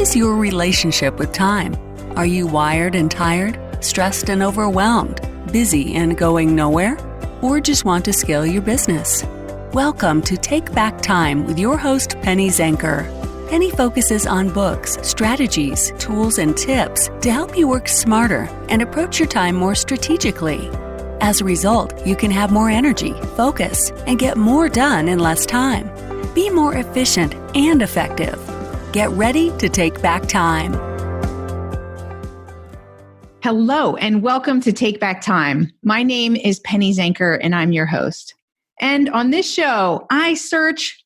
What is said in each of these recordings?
is your relationship with time? Are you wired and tired, stressed and overwhelmed, busy and going nowhere? Or just want to scale your business? Welcome to Take Back Time with your host, Penny Zenker. Penny focuses on books, strategies, tools, and tips to help you work smarter and approach your time more strategically. As a result, you can have more energy, focus, and get more done in less time. Be more efficient and effective. Get ready to take back time. Hello, and welcome to Take Back Time. My name is Penny Zenker, and I'm your host. And on this show, I search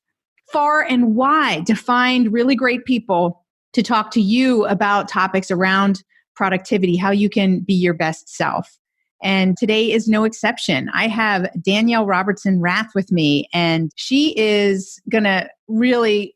far and wide to find really great people to talk to you about topics around productivity, how you can be your best self. And today is no exception. I have Danielle Rath with me, and she is going to really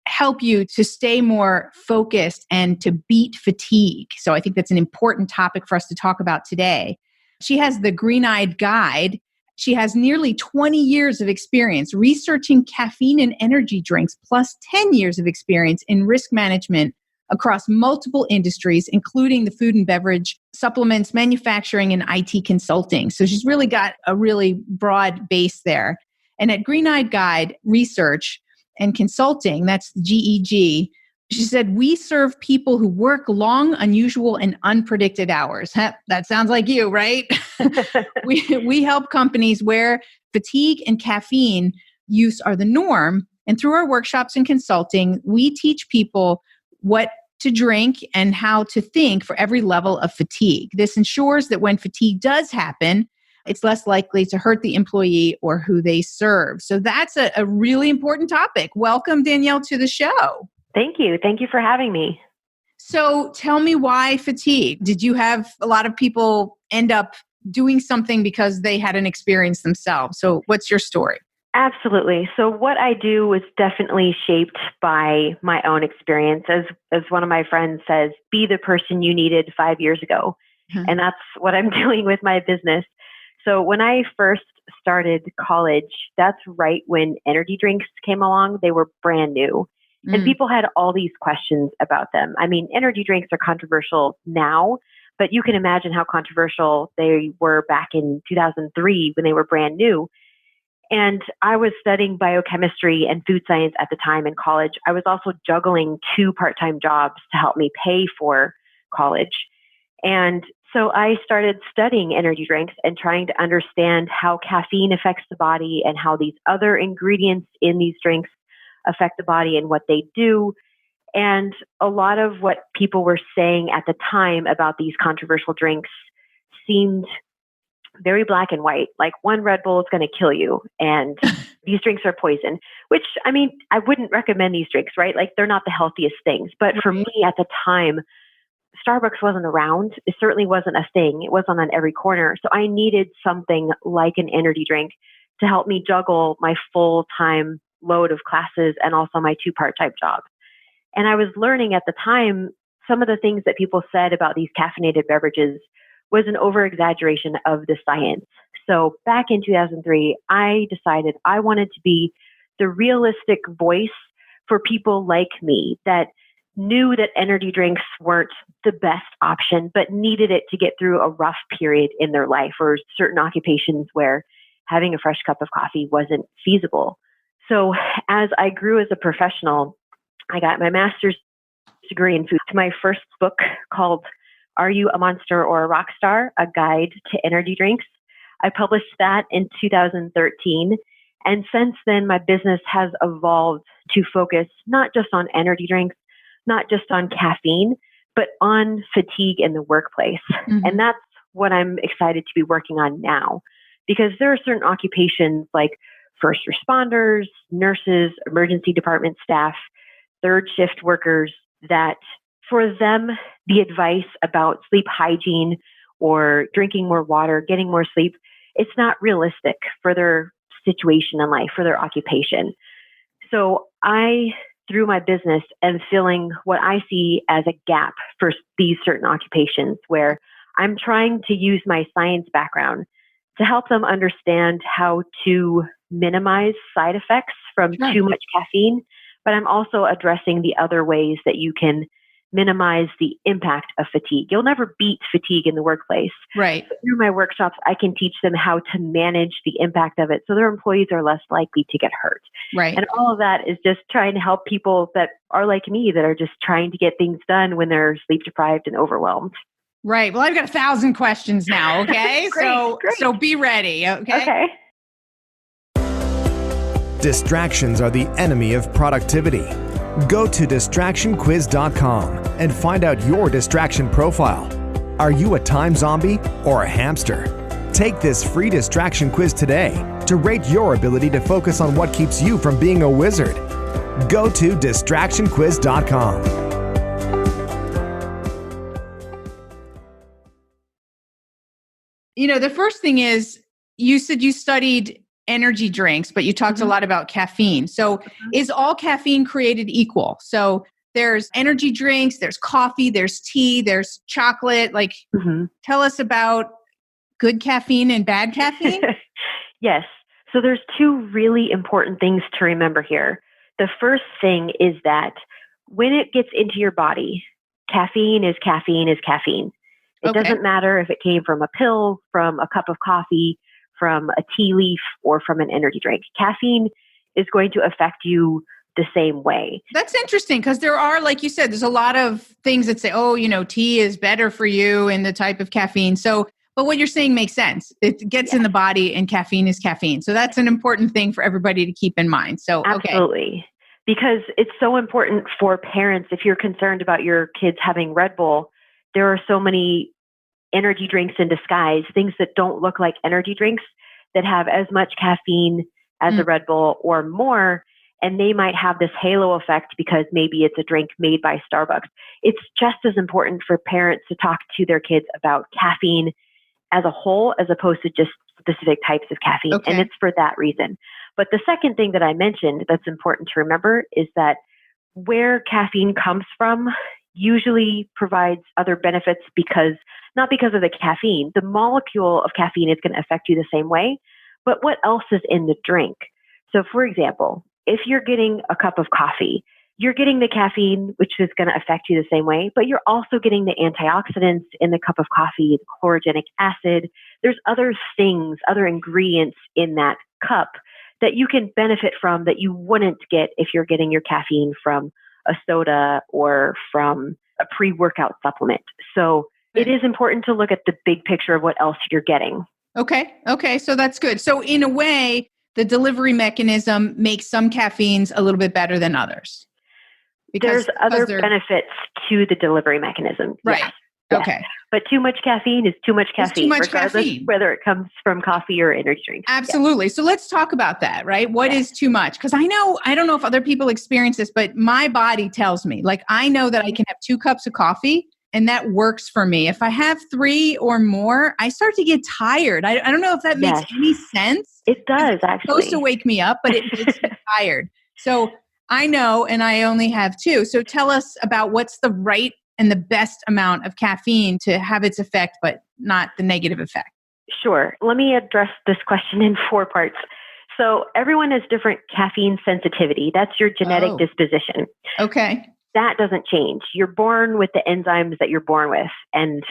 help you to stay more focused and to beat fatigue. So I think that's an important topic for us to talk about today. She has the Green-Eyed Guide. She has nearly 20 years of experience researching caffeine and energy drinks, plus 10 years of experience in risk management across multiple industries, including the food and beverage, supplements, manufacturing, and IT consulting. So she's really got a really broad base there. And at Green-Eyed Guide Research and Consulting, that's the GEG, she said, we serve people who work long, unusual, and unpredicted hours. That sounds like you, right? We help companies where fatigue and caffeine use are the norm. And through our workshops and consulting, we teach people what to drink and how to think for every level of fatigue. This ensures that when fatigue does happen, it's less likely to hurt the employee or who they serve. So that's a really important topic. Welcome, Danielle, to the show. Thank you. Thank you for having me. So tell me, why fatigue? Did you have a lot of people end up doing something because they had an experience themselves? So what's your story? Absolutely. So what I do was definitely shaped by my own experience. As one of my friends says, be the person you needed 5 years ago. Mm-hmm. And that's what I'm doing with my business. So when I first started college, that's right when energy drinks came along. They were brand new. And people had all these questions about them. I mean, energy drinks are controversial now, but you can imagine how controversial they were back in 2003 when they were brand new. And I was studying biochemistry and food science at the time in college. I was also juggling 2 part-time jobs to help me pay for college. And so I started studying energy drinks and trying to understand how caffeine affects the body and how these other ingredients in these drinks affect the body and what they do. And a lot of what people were saying at the time about these controversial drinks seemed very black and white, like one Red Bull is going to kill you and these drinks are poison, which, I mean, I wouldn't recommend these drinks, right? Like they're not the healthiest things. But for me at the time, Starbucks wasn't around. It certainly wasn't a thing. It wasn't on every corner. So I needed something like an energy drink to help me juggle my full-time load of classes and also my 2 part-time jobs. And I was learning at the time, some of the things that people said about these caffeinated beverages was an over-exaggeration of the science. So back in 2003, I decided I wanted to be the realistic voice for people like me that knew that energy drinks weren't the best option, but needed it to get through a rough period in their life or certain occupations where having a fresh cup of coffee wasn't feasible. So as I grew as a professional, I got my master's degree in food. My first book called Are You a Monster or a Rock Star? A Guide to Energy Drinks. I published that in 2013. And since then, my business has evolved to focus not just on energy drinks, not just on caffeine, but on fatigue in the workplace. Mm-hmm. And that's what I'm excited to be working on now, because there are certain occupations like first responders, nurses, emergency department staff, third shift workers, that for them, the advice about sleep hygiene or drinking more water, getting more sleep, it's not realistic for their situation in life, for their occupation. So I, through my business, am filling what I see as a gap for these certain occupations where I'm trying to use my science background to help them understand how to minimize side effects from too much caffeine, but I'm also addressing the other ways that you can minimize the impact of fatigue. You'll never beat fatigue in the workplace. Right. But through my workshops, I can teach them how to manage the impact of it so their employees are less likely to get hurt. Right. And all of that is just trying to help people that are like me, that are just trying to get things done when they're sleep deprived and overwhelmed. Right. Well, I've got 1,000 questions now. Okay. Great. So be ready. Okay. Distractions are the enemy of productivity. Go to distractionquiz.com and find out your distraction profile. Are you a time zombie or a hamster? Take this free distraction quiz today to rate your ability to focus on what keeps you from being a wizard. Go to distractionquiz.com. The first thing is, you said you studied energy drinks, but you talked a lot about caffeine. So is all caffeine created equal? So there's energy drinks, there's coffee, there's tea, there's chocolate. Tell us about good caffeine and bad caffeine. Yes. So there's two really important things to remember here. The first thing is that when it gets into your body, caffeine is caffeine is caffeine. It doesn't matter if it came from a pill, from a cup of coffee, from a tea leaf, or from an energy drink. Caffeine is going to affect you the same way. That's interesting, because there are, like you said, there's a lot of things that say, tea is better for you and the type of caffeine. So, but what you're saying makes sense. It gets in the body, and caffeine is caffeine. So that's an important thing for everybody to keep in mind. So, absolutely. Because it's so important for parents. If you're concerned about your kids having Red Bull, there are so many energy drinks in disguise, things that don't look like energy drinks that have as much caffeine as a Red Bull or more. And they might have this halo effect because maybe it's a drink made by Starbucks. It's just as important for parents to talk to their kids about caffeine as a whole, as opposed to just specific types of caffeine. And it's for that reason. But the second thing that I mentioned that's important to remember is that where caffeine comes from usually provides other benefits, not because of the caffeine. The molecule of caffeine is going to affect you the same way, but what else is in the drink? So for example, if you're getting a cup of coffee, you're getting the caffeine, which is going to affect you the same way, but you're also getting the antioxidants in the cup of coffee, the chlorogenic acid. There's other things, other ingredients in that cup that you can benefit from that you wouldn't get if you're getting your caffeine from a soda or from a pre-workout supplement. So it is important to look at the big picture of what else you're getting. Okay. So that's good. So in a way, the delivery mechanism makes some caffeines a little bit better than others. There's other benefits to the delivery mechanism. Right. Yes. Okay. But too much caffeine is too much caffeine, regardless whether it comes from coffee or energy drink. Absolutely. So let's talk about that, right? What is too much? Because I don't know if other people experience this, but my body tells me, I know that I can have 2 cups of coffee and that works for me. If I have 3 or more, I start to get tired. I don't know if that makes any sense. It does, actually. It's supposed to wake me up, but it makes me tired. So I know, and I only have 2. So tell us about what's the right and the best amount of caffeine to have its effect, but not the negative effect. Sure. Let me address this question in 4 parts. So everyone has different caffeine sensitivity. That's your genetic disposition. Okay. That doesn't change. You're born with the enzymes that you're born with, and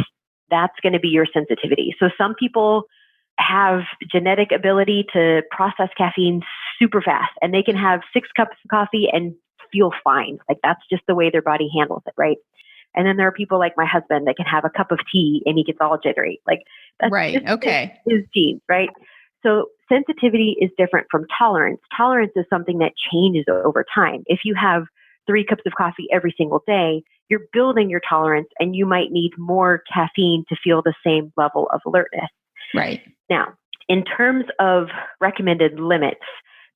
that's going to be your sensitivity. So some people have genetic ability to process caffeine super fast, and they can have 6 cups of coffee and feel fine. That's just the way their body handles it, right? And then there are people like my husband that can have a cup of tea and he gets all jittery. That's right. Okay. His genes, right? So sensitivity is different from tolerance. Tolerance is something that changes over time. If you have 3 cups of coffee every single day, you're building your tolerance, and you might need more caffeine to feel the same level of alertness. Right. Now, in terms of recommended limits,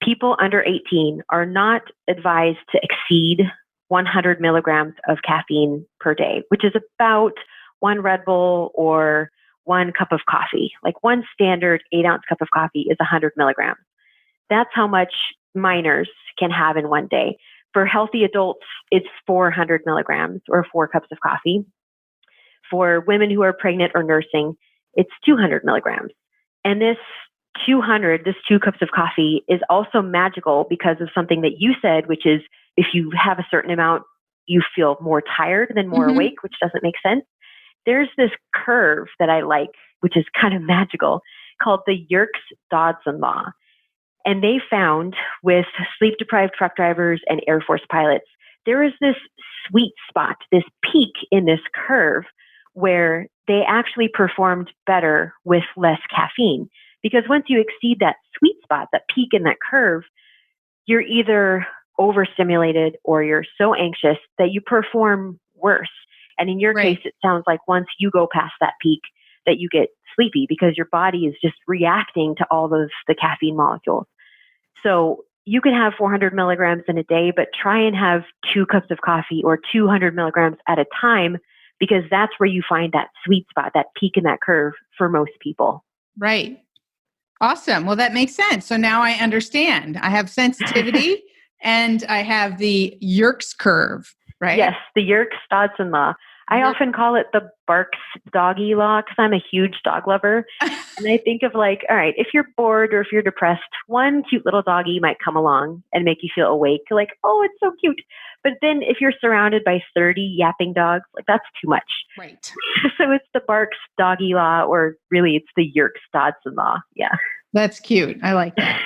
people under 18 are not advised to exceed 100 milligrams of caffeine per day, which is about 1 Red Bull or 1 cup of coffee. One standard 8-ounce cup of coffee is 100 milligrams. That's how much minors can have in one day. For healthy adults, it's 400 milligrams or 4 cups of coffee. For women who are pregnant or nursing, it's 200 milligrams. And this 2 cups of coffee is also magical because of something that you said, which is if you have a certain amount, you feel more tired than more awake, which doesn't make sense. There's this curve that I like, which is kind of magical, called the Yerkes-Dodson law. And they found with sleep-deprived truck drivers and Air Force pilots, there is this sweet spot, this peak in this curve where they actually performed better with less caffeine. Because once you exceed that sweet spot, that peak in that curve, you're either overstimulated or you're so anxious that you perform worse. And in your case, it sounds like once you go past that peak that you get sleepy because your body is just reacting to all of the caffeine molecules. So you can have 400 milligrams in a day, but try and have 2 cups of coffee or 200 milligrams at a time, because that's where you find that sweet spot, that peak in that curve for most people. Right. Awesome. Well, that makes sense. So now I understand. I have sensitivity and I have the Yerkes curve, right? Yes, the Yerkes-Dodson law. I often call it the Barks doggy law because I'm a huge dog lover. And I think of like, all right, if you're bored or if you're depressed, one cute little doggy might come along and make you feel awake. Like, oh, it's so cute. But then if you're surrounded by 30 yapping dogs, like that's too much. Right. So it's the Barks doggy law, or really it's the Yerkes-Dodson law. Yeah. That's cute. I like that.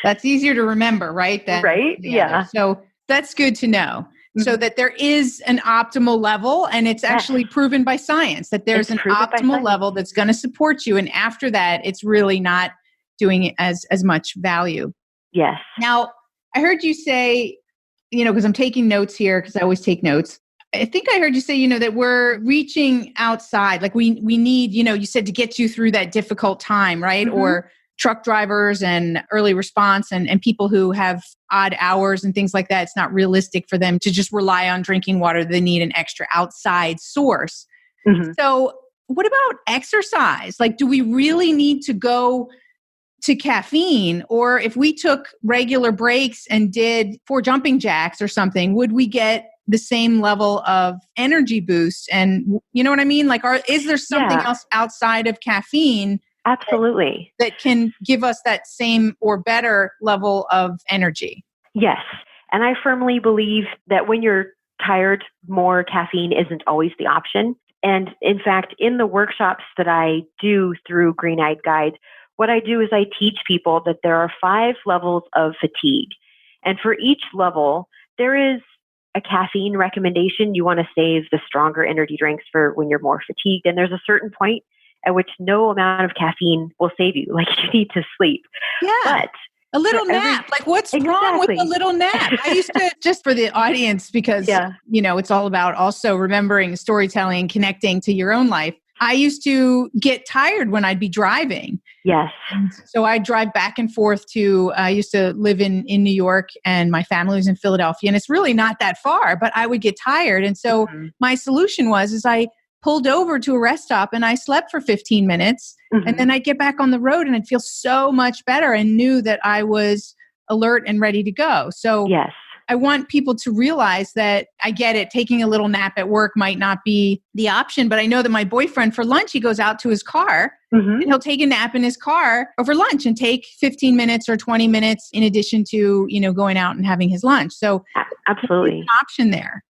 That's easier to remember, right? Right? Yeah. So that's good to know. So that there is an optimal level, and it's actually proven by science that there's an optimal level that's going to support you. And after that, it's really not doing as much value. Yes. Now, I heard you say, because I'm taking notes here because I always take notes. I think I heard you say, that we're reaching outside. Like we need, you said to get you through that difficult time, right? Or truck drivers and early response and people who have odd hours and things like that. It's not realistic for them to just rely on drinking water. They need an extra outside source. So what about exercise? Like, do we really need to go to caffeine? Or if we took regular breaks and did 4 jumping jacks or something, would we get the same level of energy boost? And you know what I mean? Like, is there something else outside of caffeine Absolutely. that can give us that same or better level of energy? Yes. And I firmly believe that when you're tired, more caffeine isn't always the option. And in fact, in the workshops that I do through Green Eyed Guide, what I do is I teach people that there are 5 levels of fatigue. And for each level, there is a caffeine recommendation. You want to save the stronger energy drinks for when you're more fatigued. And there's a certain point at which no amount of caffeine will save you. Like, you need to sleep. Yeah. But a little nap. Like, what's wrong with a little nap? I used to, just for the audience, because, it's all about also remembering storytelling, connecting to your own life. I used to get tired when I'd be driving. Yes. So I drive back and forth I used to live in New York, and my family was in Philadelphia, and it's really not that far, but I would get tired. And so my solution is I pulled over to a rest stop and I slept for 15 minutes and then I'd get back on the road and I'd feel so much better and knew that I was alert and ready to go. So I want people to realize that I get it. Taking a little nap at work might not be the option, but I know that my boyfriend for lunch, he goes out to his car and he'll take a nap in his car over lunch and take 15 minutes or 20 minutes in addition to, going out and having his lunch. So absolutely there's an option there.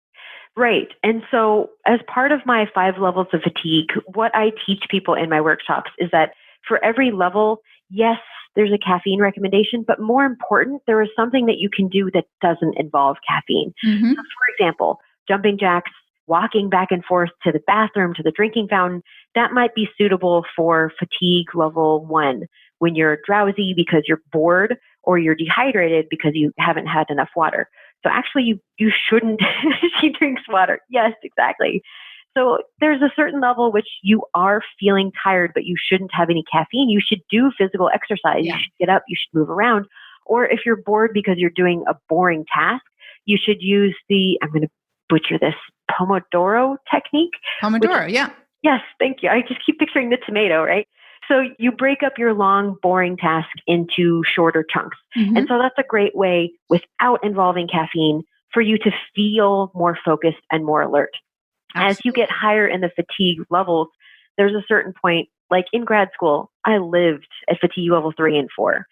Right. And so as part of my 5 levels of fatigue, what I teach people in my workshops is that for every level, yes, there's a caffeine recommendation, but more important, there is something that you can do that doesn't involve caffeine. So for example, jumping jacks, walking back and forth to the bathroom, to the drinking fountain, that might be suitable for fatigue level 1 when you're drowsy because you're bored or you're dehydrated because you haven't had enough water. So actually, you shouldn't. She drinks water. Yes, exactly. So there's a certain level which you are feeling tired, but you shouldn't have any caffeine. You should do physical exercise. You should get up. You should move around. Or if you're bored because you're doing a boring task, you should use I'm going to butcher this, Pomodoro technique. Pomodoro, Yes, thank you. I just keep picturing the tomato, right? So you break up your long, boring task into shorter chunks. And so that's a great way, without involving caffeine, for you to feel more focused and more alert. Absolutely. As you get higher in the fatigue levels, there's a certain point, like in grad school, I lived at fatigue level 3 and 4.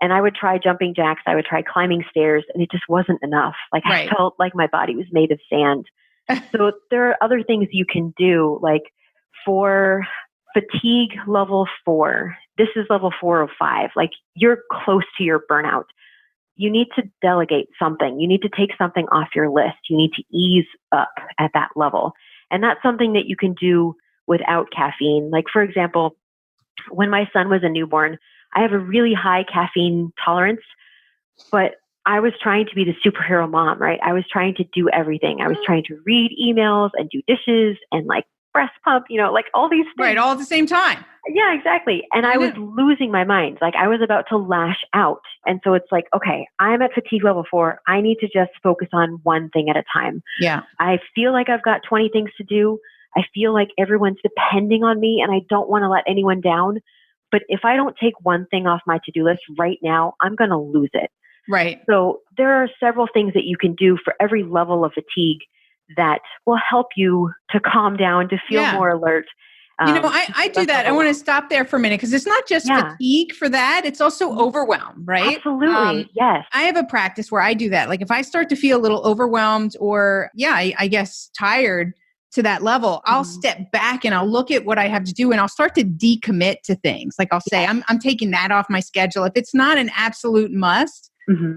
And I would try jumping jacks. I would try climbing stairs, and it just wasn't enough. Like Right. I felt like my body was made of sand. So there are other things you can do, like for fatigue level 4, this is level 4 of 5. Like you're close to your burnout. You need to delegate something. You need to take something off your list. You need to ease up at that level. And that's something that you can do without caffeine. Like, for example, when my son was a newborn, I have a really high caffeine tolerance, but I was trying to be the superhero mom, right? I was trying to do everything. I was trying to read emails and do dishes and like breast pump, like all these things. Right. All at the same time. Yeah, exactly. And I was losing my mind. Like I was about to lash out. And so it's like, okay, I'm at fatigue level 4. I need to just focus on one thing at a time. Yeah. I feel like I've got 20 things to do. I feel like everyone's depending on me and I don't want to let anyone down. But if I don't take one thing off my to-do list right now, I'm going to lose it. Right. So there are several things that you can do for every level of fatigue that will help you to calm down, to feel more alert. I do that. I want to stop there for a minute because it's not just fatigue for that. It's also overwhelm, right? Absolutely. Yes. I have a practice where I do that. Like if I start to feel a little overwhelmed or I guess tired to that level, I'll step back and I'll look at what I have to do and I'll start to decommit to things. Like I'll say, I'm taking that off my schedule. If it's not an absolute must,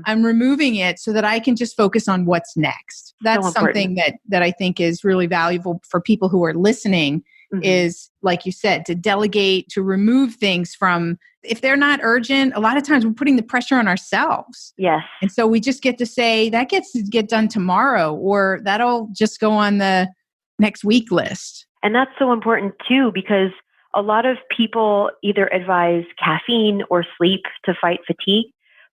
I'm removing it so that I can just focus on what's next. That's something that I think is really valuable for people who are listening is, like you said, to delegate, to remove things from, if they're not urgent, a lot of times we're putting the pressure on ourselves. Yes. And so we just get to say, that gets to get done tomorrow, or that'll just go on the next week list. And that's so important too, because a lot of people either advise caffeine or sleep to fight fatigue.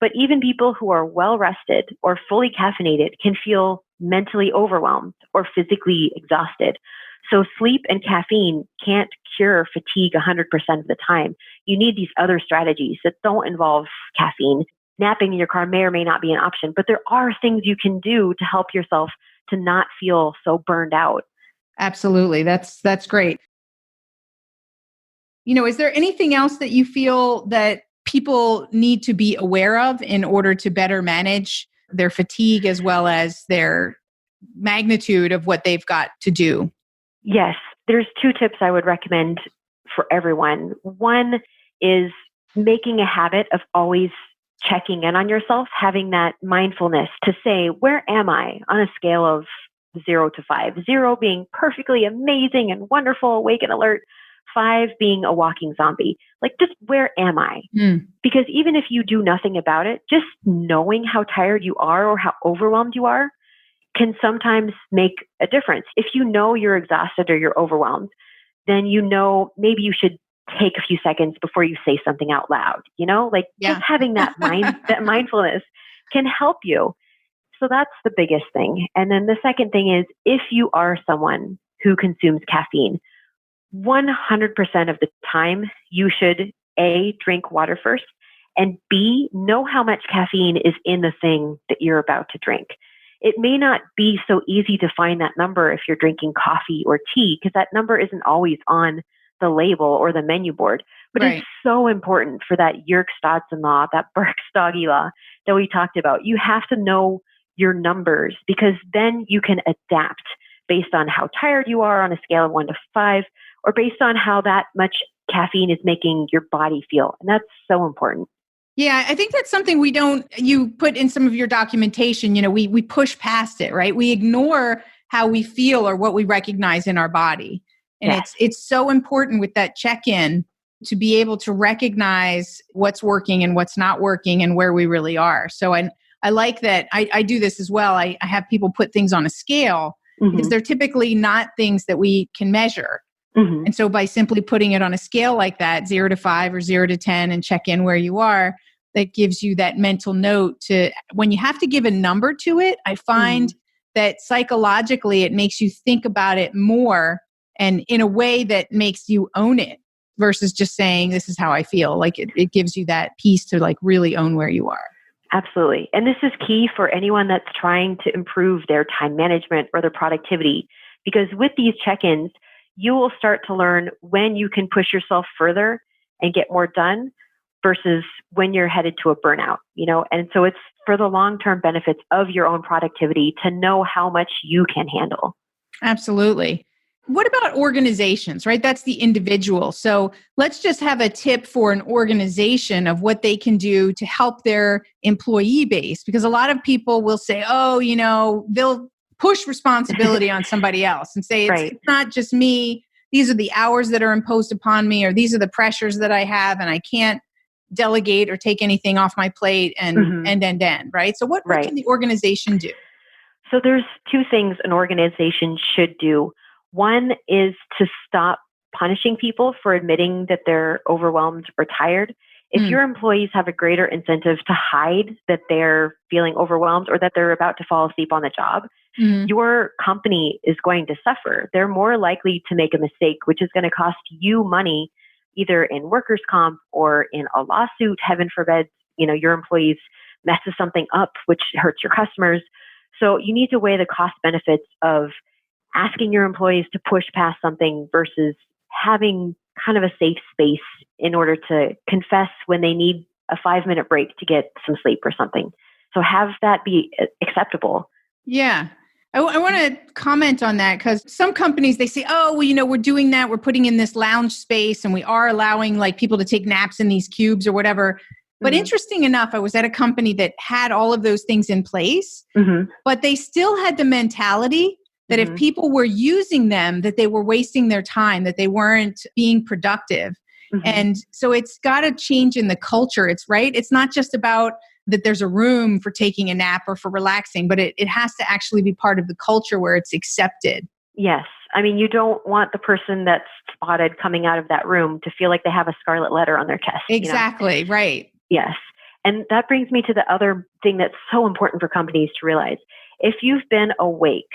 But even people who are well rested or fully caffeinated can feel mentally overwhelmed or physically exhausted. So sleep and caffeine can't cure fatigue 100% of the time. You need these other strategies that don't involve caffeine. Napping in your car may or may not be an option, but there are things you can do to help yourself to not feel so burned out. Absolutely. That's great. Is there anything else that you feel that people need to be aware of in order to better manage their fatigue as well as their magnitude of what they've got to do? Yes, there's 2 tips I would recommend for everyone. One is making a habit of always checking in on yourself, having that mindfulness to say, where am I on a scale of 0 to 5? 0 being perfectly amazing and wonderful, awake and alert. 5 being a walking zombie. Like, just where am I? Because even if you do nothing about it, just knowing how tired you are or how overwhelmed you are can sometimes make a difference. If you know you're exhausted or you're overwhelmed, then maybe you should take a few seconds before you say something out loud. Just having that that mindfulness can help you. So that's the biggest thing. And then the second thing is, if you are someone who consumes caffeine, 100% of the time, you should A, drink water first, and B, know how much caffeine is in the thing that you're about to drink. It may not be so easy to find that number if you're drinking coffee or tea, because that number isn't always on the label or the menu board. But It's so important for that Yerkes-Dodson law, that Burke's-Doggy law that we talked about. You have to know your numbers, because then you can adapt based on how tired you are on a scale of 1 to 5, or based on how that much caffeine is making your body feel. And that's so important. Yeah, I think that's something you put in some of your documentation, we push past it, right? We ignore how we feel or what we recognize in our body. And it's so important with that check-in to be able to recognize what's working and what's not working and where we really are. So I like that. I do this as well. I have people put things on a scale because they're typically not things that we can measure. And so by simply putting it on a scale like that, 0 to 5 or 0 to 10, and check in where you are, that gives you that mental note to, when you have to give a number to it, I find that psychologically it makes you think about it more and in a way that makes you own it versus just saying, this is how I feel. Like it gives you that piece to like really own where you are. Absolutely. And this is key for anyone that's trying to improve their time management or their productivity, because with these check-ins, you will start to learn when you can push yourself further and get more done, versus when you're headed to a burnout, and so it's for the long-term benefits of your own productivity to know how much you can handle. Absolutely. What about organizations, right? That's the individual. So let's just have a tip for an organization of what they can do to help their employee base, because a lot of people will say, oh, they'll push responsibility on somebody else and say, it's not just me. These are the hours that are imposed upon me, or these are the pressures that I have, and I can't delegate or take anything off my plate and right? So what can the organization do? So there's two things an organization should do. One is to stop punishing people for admitting that they're overwhelmed or tired. If your employees have a greater incentive to hide that they're feeling overwhelmed or that they're about to fall asleep on the job, your company is going to suffer. They're more likely to make a mistake, which is going to cost you money, either in workers' comp or in a lawsuit. Heaven forbid, your employees messes something up, which hurts your customers. So you need to weigh the cost benefits of asking your employees to push past something versus having kind of a safe space in order to confess when they need a 5-minute break to get some sleep or something. So have that be acceptable. Yeah. I want to comment on that because some companies, they say, oh, well, we're doing that. We're putting in this lounge space and we are allowing people to take naps in these cubes or whatever. But interesting enough, I was at a company that had all of those things in place, but they still had the mentality that if people were using them, that they were wasting their time, that they weren't being productive. And so it's got to change in the culture. It's not just about that there's a room for taking a nap or for relaxing, but it has to actually be part of the culture where it's accepted. Yes. I mean, you don't want the person that's spotted coming out of that room to feel like they have a scarlet letter on their chest. Exactly. Right. Yes. And that brings me to the other thing that's so important for companies to realize. If you've been awake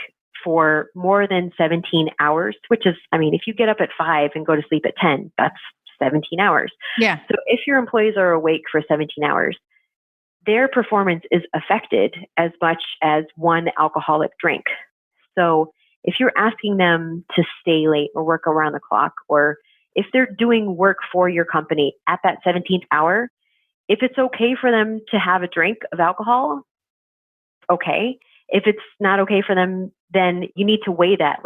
for more than 17 hours, which is, if you get up at 5 and go to sleep at 10, that's 17 hours. Yeah. So if your employees are awake for 17 hours, their performance is affected as much as one alcoholic drink. So if you're asking them to stay late or work around the clock, or if they're doing work for your company at that 17th hour, if it's okay for them to have a drink of alcohol, okay. If it's not okay for them, then you need to weigh that.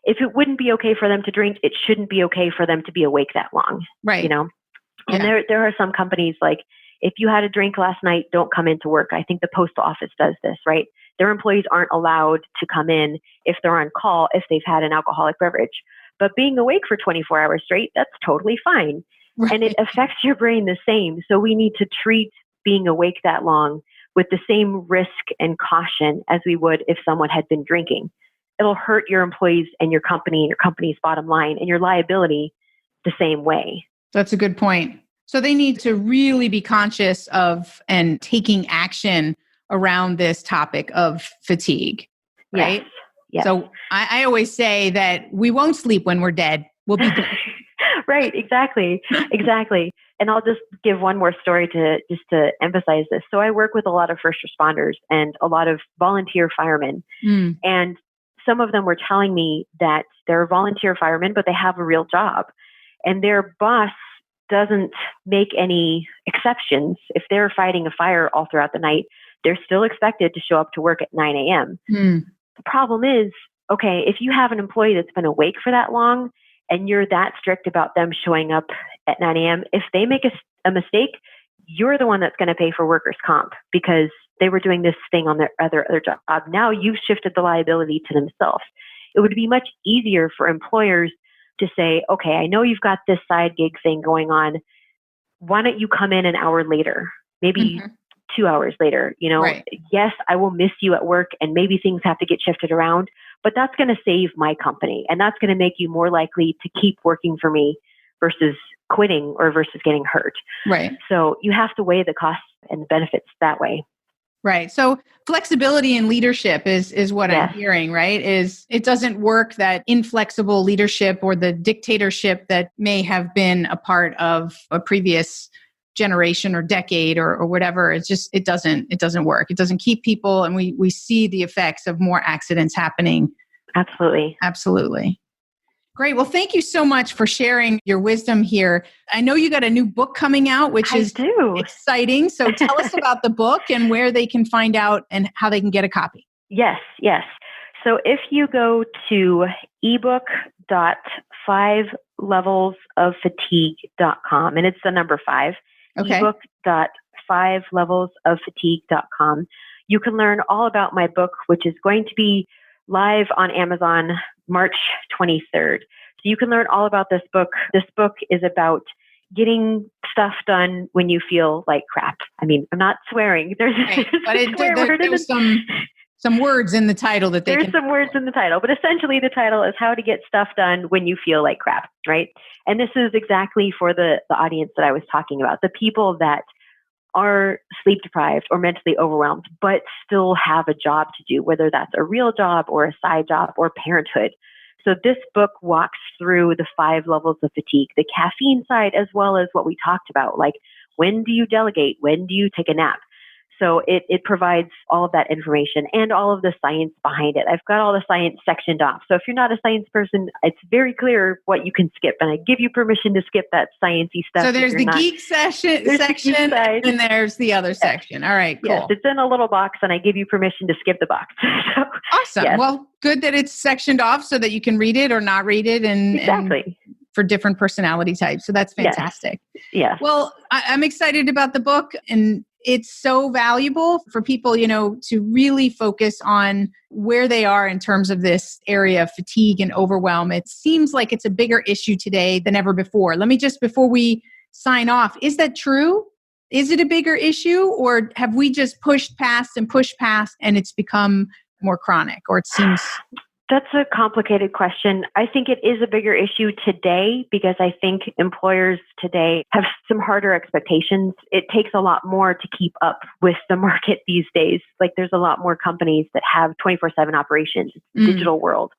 If it wouldn't be okay for them to drink, it shouldn't be okay for them to be awake that long. Right. And there are some companies if you had a drink last night, don't come into work. I think the postal office does this, right? Their employees aren't allowed to come in if they're on call, if they've had an alcoholic beverage. But being awake for 24 hours straight, that's totally fine. Right. And it affects your brain the same. So we need to treat being awake that long with the same risk and caution as we would if someone had been drinking. It'll hurt your employees and your company's bottom line and your liability the same way. That's a good point. So they need to really be conscious of and taking action around this topic of fatigue, right? Yes. Yes. So I always say that we won't sleep when we're dead. We'll be dead. Right. Exactly. Exactly. And I'll just give one more story to emphasize this. So I work with a lot of first responders and a lot of volunteer firemen. And some of them were telling me that they're volunteer firemen, but they have a real job. And their boss doesn't make any exceptions. If they're fighting a fire all throughout the night, they're still expected to show up to work at 9 a.m. The problem is, okay, if you have an employee that's been awake for that long and you're that strict about them showing up at 9 a.m., if they make a mistake, you're the one that's going to pay for workers' comp because they were doing this thing on their other job. Now you've shifted the liability to themselves. It would be much easier for employers to say, okay, I know you've got this side gig thing going on. Why don't you come in an hour later, maybe 2 hours later? Right. Yes, I will miss you at work and maybe things have to get shifted around, but that's going to save my company. And that's going to make you more likely to keep working for me versus quitting or versus getting hurt. Right. So you have to weigh the costs and the benefits that way. Right. So flexibility in leadership is what I'm hearing, right? Is it doesn't work, that inflexible leadership or the dictatorship that may have been a part of a previous generation or decade or whatever. It's just, it doesn't work. It doesn't keep people. And we see the effects of more accidents happening. Absolutely. Absolutely. Great. Well, thank you so much for sharing your wisdom here. I know you got a new book coming out, which is exciting. So tell us about the book and where they can find out and how they can get a copy. Yes. So if you go to ebook.5levelsoffatigue.com, and it's the number 5, ebook.5levelsoffatigue.com, you can learn all about my book, which is going to be live on Amazon March 23rd. So you can learn all about this book. This book is about getting stuff done when you feel like crap. I mean, I'm not swearing. There's some words in the title that there's some words in the title, but essentially the title is How to Get Stuff Done When You Feel Like Crap, right? And this is exactly for the audience that I was talking about, the people that are sleep deprived or mentally overwhelmed, but still have a job to do, whether that's a real job or a side job or parenthood. So this book walks through the 5 levels of fatigue, the caffeine side, as well as what we talked about, like when do you delegate? When do you take a nap? So it provides all of that information and all of the science behind it. I've got all the science sectioned off. So if you're not a science person, it's very clear what you can skip. And I give you permission to skip that sciencey stuff. So there's the geek section and there's the other section. All right, cool. Yes, it's in a little box and I give you permission to skip the box. So, awesome. Yes. Well, good that it's sectioned off so that you can read it or not read it. Exactly. And for different personality types. So that's fantastic. Yes. Well, I'm excited about the book, and it's so valuable for people, to really focus on where they are in terms of this area of fatigue and overwhelm. It seems like it's a bigger issue today than ever before. Let me just, before we sign off, is that true? Is it a bigger issue, or have we just pushed past and it's become more chronic, or it seems... That's a complicated question. I think it is a bigger issue today because I think employers today have some harder expectations. It takes a lot more to keep up with the market these days. Like there's a lot more companies that have 24/7 operations, digital world.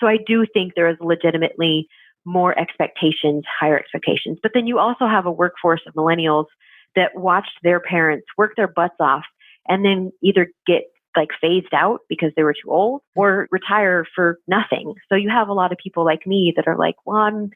So I do think there is legitimately more expectations, higher expectations. But then you also have a workforce of millennials that watched their parents work their butts off and then either get phased out because they were too old or retire for nothing. So you have a lot of people like me that are like, well, I'm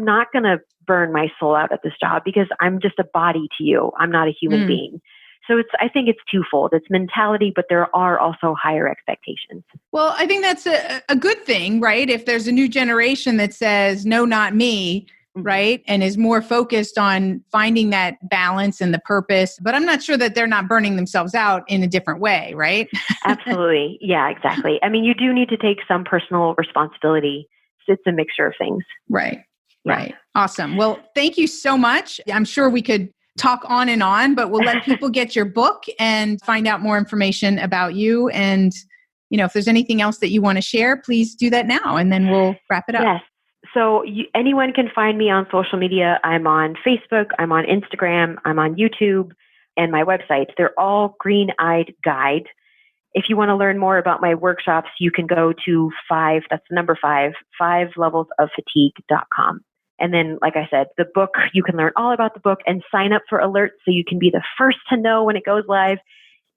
not going to burn my soul out at this job because I'm just a body to you. I'm not a human being. So I think it's twofold. It's mentality, but there are also higher expectations. Well, I think that's a good thing, right? If there's a new generation that says, no, not me, right? And is more focused on finding that balance and the purpose. But I'm not sure that they're not burning themselves out in a different way, right? Absolutely. Yeah, exactly. I mean, you do need to take some personal responsibility. So it's a mixture of things. Right. Yeah. Right. Awesome. Well, thank you so much. I'm sure we could talk on and on, but we'll let people get your book and find out more information about you. And, if there's anything else that you want to share, please do that now. And then we'll wrap it up. Yes. So anyone can find me on social media. I'm on Facebook, I'm on Instagram, I'm on YouTube, and my website. They're all Green-Eyed Guide. If you want to learn more about my workshops, you can go to 5, that's the number 5, 5levelsoffatigue.com. And then, like I said, the book, you can learn all about the book and sign up for alerts so you can be the first to know when it goes live.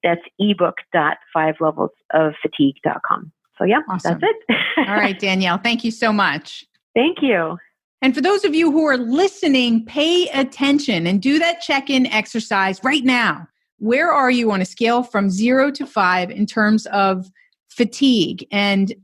That's ebook.5levelsoffatigue.com. So yeah, awesome. That's it. All right, Danielle, thank you so much. Thank you. And for those of you who are listening, pay attention and do that check-in exercise right now. Where are you on a scale from 0 to 5 in terms of fatigue? And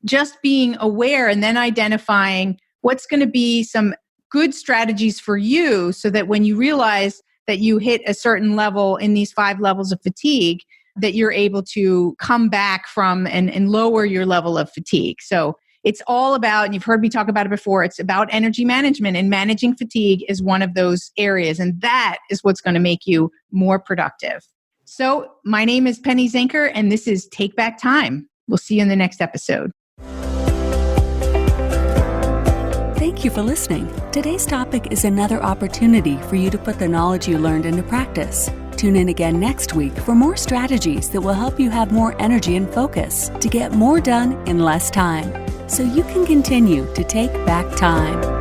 just being aware and then identifying what's going to be some good strategies for you so that when you realize that you hit a certain level in these 5 levels of fatigue, that you're able to come back from and lower your level of fatigue. So it's all about, and you've heard me talk about it before, it's about energy management, and managing fatigue is one of those areas. And that is what's going to make you more productive. So my name is Penny Zenker, and this is Take Back Time. We'll see you in the next episode. Thank you for listening. Today's topic is another opportunity for you to put the knowledge you learned into practice. Tune in again next week for more strategies that will help you have more energy and focus to get more done in less time, so you can continue to take back time.